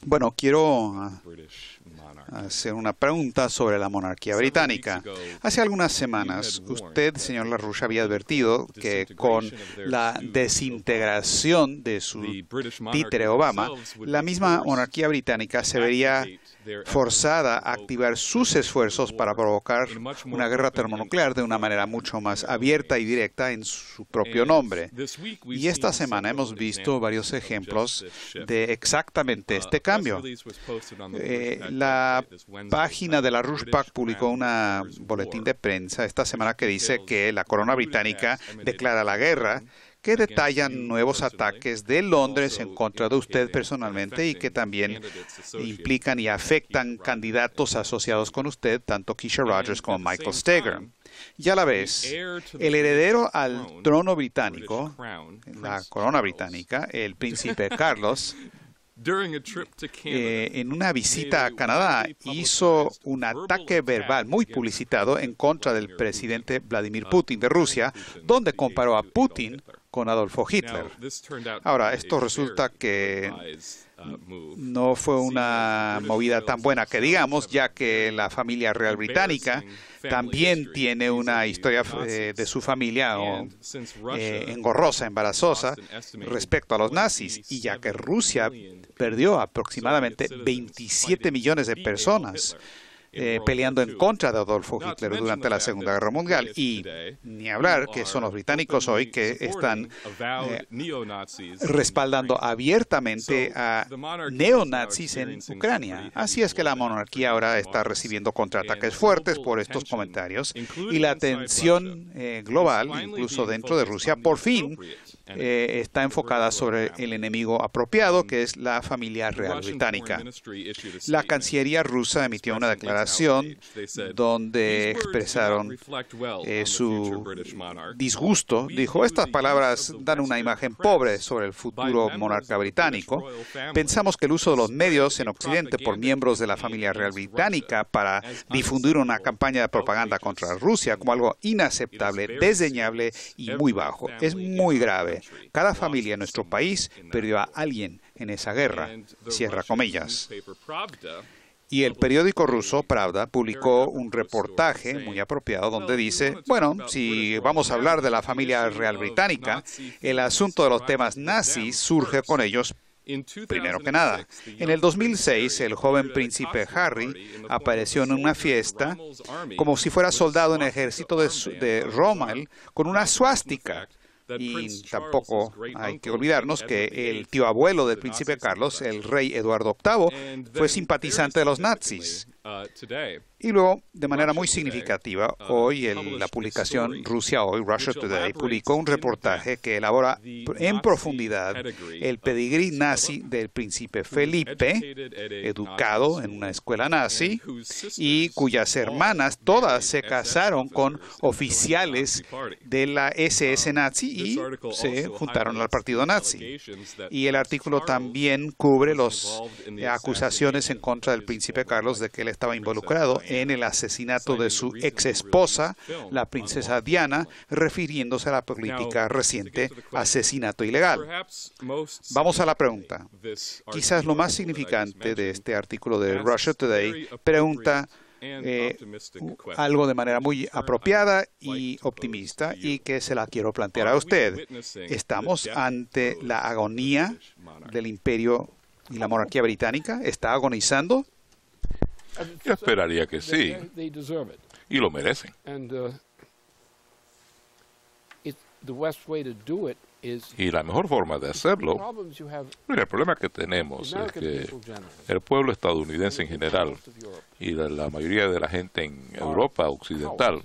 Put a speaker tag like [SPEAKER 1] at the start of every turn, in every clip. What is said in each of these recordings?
[SPEAKER 1] Bueno, quiero hacer una pregunta sobre la monarquía británica. Hace algunas semanas, usted, señor LaRouche, había advertido que con la desintegración de su títere Obama, la misma monarquía británica se vería forzada a activar sus esfuerzos para provocar una guerra termonuclear de una manera mucho más abierta y directa en su propio nombre. Y esta semana hemos visto varios ejemplos de exactamente este cambio. La página de LaRouche PAC publicó un boletín de prensa esta semana que dice que la corona británica declara la guerra, que detallan nuevos ataques de Londres en contra de usted personalmente y que también implican y afectan candidatos asociados con usted, tanto Keisha Rogers como Michael Steger. Y a la vez, el heredero al trono británico, la corona británica, el príncipe Carlos, en una visita a Canadá hizo un ataque verbal muy publicitado en contra del presidente Vladimir Putin de Rusia, donde comparó a Putin con Adolfo Hitler. Ahora, esto resulta que no fue una movida tan buena que digamos, ya que la familia real británica también tiene una historia de su familia engorrosa, embarazosa respecto a los nazis, y ya que Rusia perdió aproximadamente 27 millones de personas peleando en contra de Adolfo Hitler durante la Segunda Guerra Mundial. Y ni hablar que son los británicos hoy que están respaldando abiertamente a neonazis en Ucrania. Así es que la monarquía ahora está recibiendo contraataques fuertes por estos comentarios y la atención global, incluso dentro de Rusia, por fin está enfocada sobre el enemigo apropiado, que es la familia real británica. La Cancillería rusa emitió una declaración donde expresaron su disgusto. Dijo, estas palabras dan una imagen pobre sobre el futuro monarca británico. Pensamos que el uso de los medios en Occidente por miembros de la familia real británica para difundir una campaña de propaganda contra Rusia como algo inaceptable, desdeñable y muy bajo. Es muy grave. Cada familia en nuestro país perdió a alguien en esa guerra, cierra comillas. Y el periódico ruso Pravda publicó un reportaje muy apropiado donde dice, bueno, si vamos a hablar de la familia real británica, el asunto de los temas nazis surge con ellos. Primero que nada, en el 2006, el joven príncipe Harry apareció en una fiesta como si fuera soldado en el ejército de Rommel con una suástica. Y tampoco hay que olvidarnos que el tío abuelo del príncipe Carlos, el rey Eduardo VIII, fue simpatizante de los nazis. Y luego, de manera muy significativa, hoy la publicación Rusia Hoy, Russia Today, publicó un reportaje que elabora en profundidad el pedigrí nazi del príncipe Felipe, educado en una escuela nazi, y cuyas hermanas todas se casaron con oficiales de la SS nazi y se juntaron al partido nazi. Y el artículo también cubre las acusaciones en contra del príncipe Carlos de que él estaba involucrado en el asesinato de su ex esposa, la princesa Diana, refiriéndose a la política reciente asesinato ilegal. Vamos a la pregunta. Quizás lo más significante de este artículo de Russia Today pregunta algo de manera muy apropiada y optimista y que se la quiero plantear a usted. ¿Estamos ante la agonía del imperio y la monarquía británica? ¿Está agonizando?
[SPEAKER 2] Yo esperaría que sí, y lo merecen. Y la mejor forma de hacerlo, mira, el problema que tenemos es que el pueblo estadounidense en general y la mayoría de la gente en Europa occidental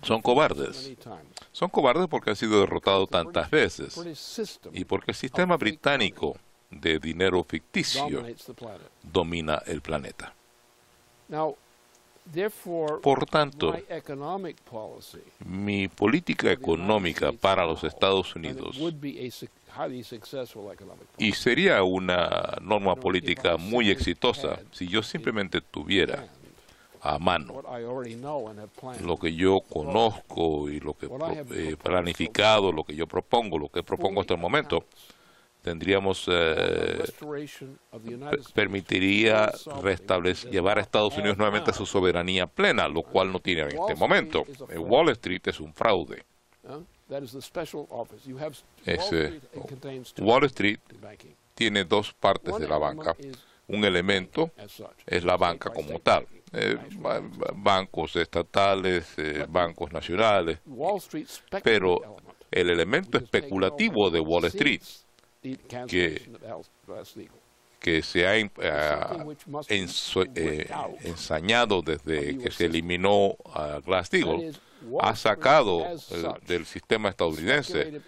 [SPEAKER 2] son cobardes. Son cobardes porque han sido derrotados tantas veces y porque el sistema británico de dinero ficticio domina el planeta. Por tanto, mi política económica para los Estados Unidos, y sería una norma política muy exitosa si yo simplemente tuviera a mano. Lo que yo conozco y lo que he planificado, lo que yo propongo, lo que propongo hasta el momento, tendríamos permitiría llevar a Estados Unidos nuevamente a su soberanía plena, lo cual no tiene en este momento. Wall Street es un fraude. Wall Street tiene dos partes de la banca. Un elemento es la banca como tal. Bancos estatales, bancos nacionales. Pero el elemento especulativo de Wall Street, que se ha ensañado desde que se eliminó a Glass-Steagall, ha sacado del sistema estadounidense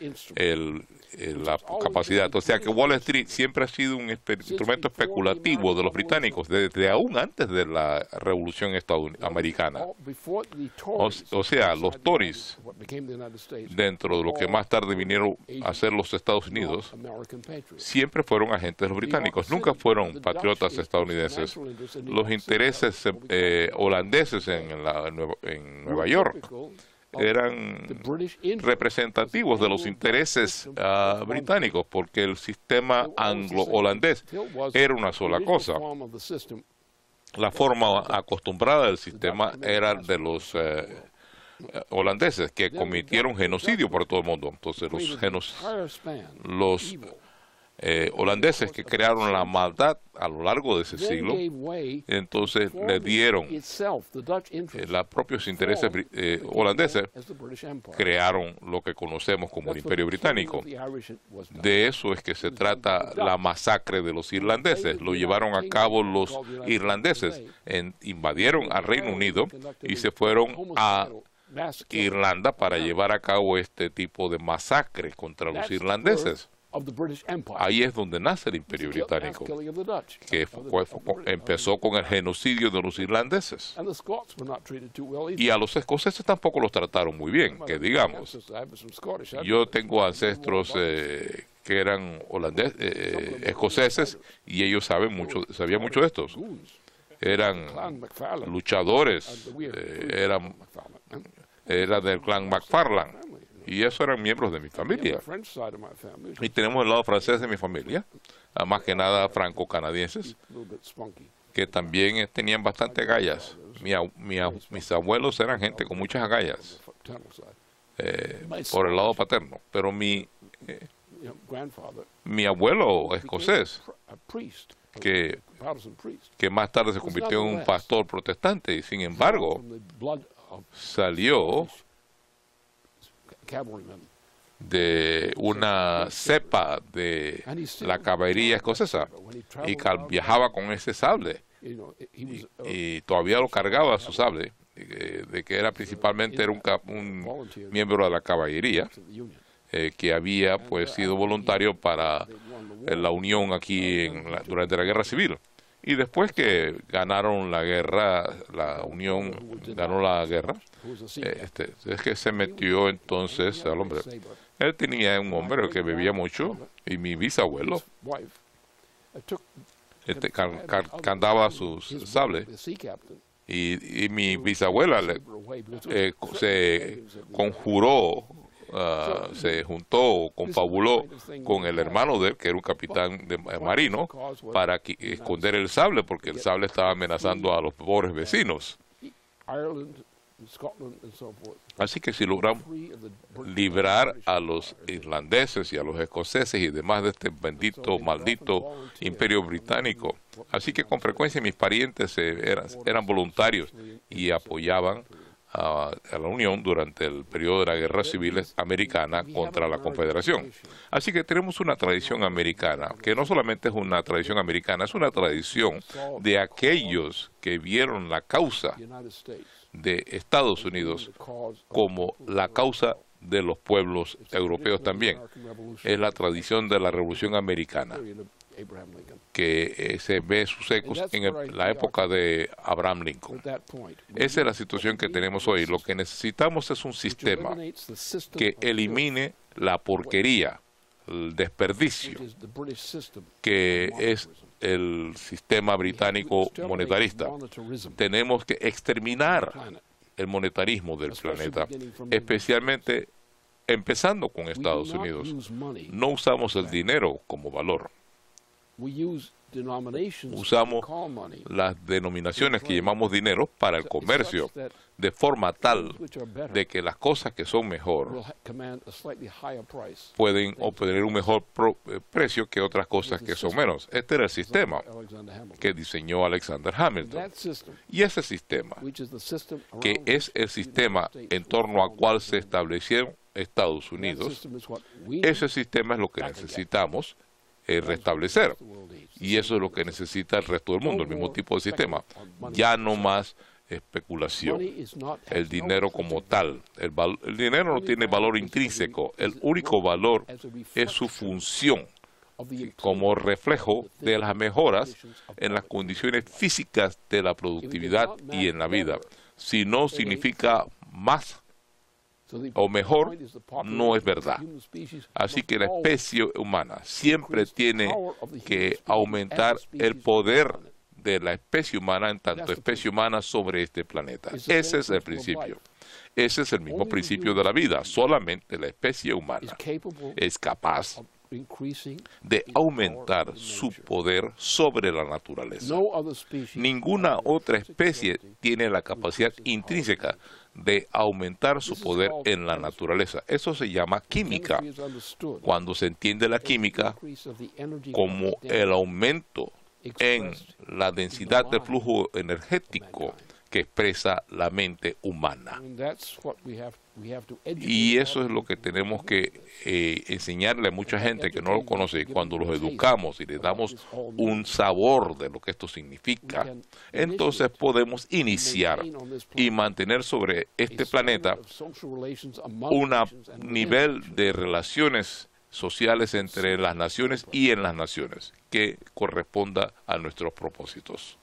[SPEAKER 2] la capacidad. O sea que Wall Street siempre ha sido un instrumento especulativo de los británicos desde aún antes de la Revolución Americana. O sea, los Tories, dentro de lo que más tarde vinieron a ser los Estados Unidos, siempre fueron agentes de los británicos, nunca fueron patriotas estadounidenses. Los intereses holandeses en Nueva York eran representativos de los intereses británicos, porque el sistema anglo-holandés era una sola cosa. La forma acostumbrada del sistema era de los holandeses, que cometieron genocidio por todo el mundo. Entonces los holandeses que crearon la maldad a lo largo de ese siglo, entonces le dieron los propios intereses holandeses, crearon lo que conocemos como el Imperio Británico. De eso es que se trata la masacre de los irlandeses. Lo llevaron a cabo los irlandeses, invadieron al Reino Unido y se fueron a Irlanda para llevar a cabo este tipo de masacre contra los irlandeses. Ahí es donde nace el Imperio Británico, que empezó con el genocidio de los irlandeses. Y a los escoceses tampoco los trataron muy bien, que digamos. Yo tengo ancestros que eran escoceses, y ellos sabían mucho de estos. Eran luchadores, eran del clan MacFarlane. Y esos eran miembros de mi familia. Y tenemos el lado francés de mi familia, más que nada franco-canadienses, que también tenían bastante agallas. Mis abuelos eran gente con muchas agallas, por el lado paterno. Pero mi abuelo escocés, que más tarde se convirtió en un pastor protestante, y sin embargo salió de una cepa de la caballería escocesa, y viajaba con ese sable, y todavía lo cargaba su sable, de que era principalmente un miembro de la caballería, que había pues sido voluntario para la Unión aquí durante la Guerra Civil. Y después que ganaron la guerra, la Unión ganó la guerra, es que se metió entonces al hombre. Él tenía un hombre que bebía mucho, y mi bisabuelo cantaba sus sables, y mi bisabuela se conjuró, se juntó, confabuló con el hermano de él, que era un capitán marino, para esconder el sable, porque el sable estaba amenazando a los pobres vecinos. Así que si logramos librar a los irlandeses y a los escoceses y demás de este maldito imperio británico, así que con frecuencia mis parientes eran voluntarios y apoyaban a la Unión durante el periodo de la Guerra Civil Americana contra la Confederación. Así que tenemos una tradición americana, que no solamente es una tradición americana, es una tradición de aquellos que vieron la causa de Estados Unidos como la causa de los pueblos europeos también. Es la tradición de la Revolución Americana, que se ve sus ecos en la época de Abraham Lincoln. Esa es la situación que tenemos hoy. Lo que necesitamos es un sistema que elimine la porquería, el desperdicio, que es el sistema británico monetarista. Tenemos que exterminar el monetarismo del planeta, especialmente empezando con Estados Unidos. No usamos el dinero como valor. Usamos las denominaciones que llamamos dinero para el comercio, de forma tal de que las cosas que son mejor pueden obtener un mejor precio que otras cosas que son menos. Este era el sistema que diseñó Alexander Hamilton. Y ese sistema, que es el sistema en torno al cual se establecieron Estados Unidos, ese sistema es lo que necesitamos restablecer. Y eso es lo que necesita el resto del mundo, el mismo tipo de sistema. Ya no más especulación. El dinero como tal. El dinero no tiene valor intrínseco. El único valor es su función como reflejo de las mejoras en las condiciones físicas de la productividad y en la vida. Si no significa más o mejor, no es verdad. Así que la especie humana siempre tiene que aumentar el poder de la especie humana en tanto especie humana sobre este planeta. Ese es el principio. Ese es el mismo principio de la vida. Solamente la especie humana es capaz de aumentar su poder sobre la naturaleza. Ninguna otra especie tiene la capacidad intrínseca de aumentar su poder en la naturaleza. Eso se llama química. Cuando se entiende la química como el aumento en la densidad de flujo energético que expresa la mente humana. Y eso es lo que tenemos que enseñarle a mucha gente que no lo conoce. Cuando los educamos y les damos un sabor de lo que esto significa, entonces podemos iniciar y mantener sobre este planeta un nivel de relaciones sociales entre las naciones y en las naciones que corresponda a nuestros propósitos.